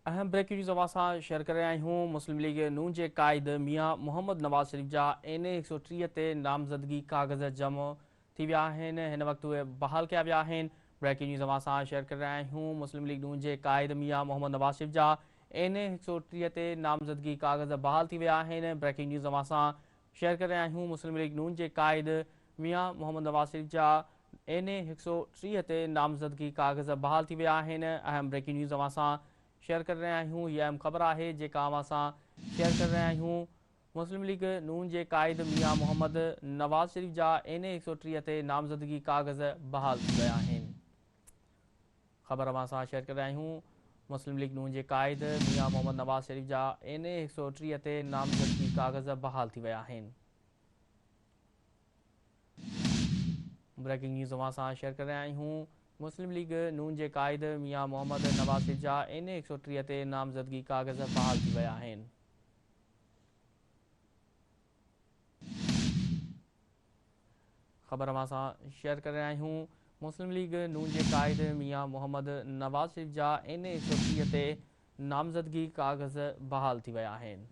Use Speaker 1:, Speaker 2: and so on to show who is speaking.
Speaker 1: अहम breaking news अवां सां शेयर करे रहिया आहियूं। मुस्लिम लीग नून जे क़ाइद मियां मोहम्मद नवाज़ शरीफ़ जा NA 130 ते नामज़दगी कागज़ जमा थी विया आहिनि। हिन वक़्तु उहे बहाल कया विया आहिनि। ब्रेकिंग न्यूज़ अवां सां शेयर करे रहिया आहियूं। मुस्लिम लीग नून जे क़ाइद मियां मोहम्मद नवाज़ शरीफ़ जा NA 130 ते नामज़दगी कागज़ बहाल थी विया आहिनि। ब्रेकिंग न्यूज़ अवां सां शेयर करे रहिया आहियूं। मुस्लिम लीग नून जे क़ाइद मियां मोहम्मद नवाज़ शरीफ़ जा NA 130 ते नामज़दगी कागज़ बहाल थी विया आहिनि। अहम ब्रेकिंग न्यूज़ अवां सां शेयर कर रहे आहियूं। हीअ अहम ख़बर आहे जेका अवां सां शेयर कर रहे आहियूं। मुस्लिम लीग नून जे क़ाइद मियां मोहम्मद नवाज़ शरीफ़ जा NA 130 ते नामज़दगी कागज़ बहाल थी विया आहिनि। ख़बर अवां सां शेयर कर रहिया आहियूं। मुस्लिम लीग नून जे क़ाइद मियां मोहम्मद नवाज़ शरीफ़ जा NA 130 ते नामज़दगी कागज़ बहाल थी विया आहिनि। ब्रेकिंग न्यूज़ अवां सां शेयर कर रहिया आहियूं। मुस्लिम लीग नून जे क़ाइद मियां मोहम्मद नवाज़ शरीफ़ जा NA 130 ते नामज़दगी कागज़ बहाल थी विया आहिनि। ख़बर अवां सां शेयर कर रहिया आहियूं। मुस्लिम लीग नून जे क़ाइद मियां मोहम्मद नवाज़ शरीफ़ जा NA 130 ते नामज़दगी कागज़ बहाल थी विया आहिनि।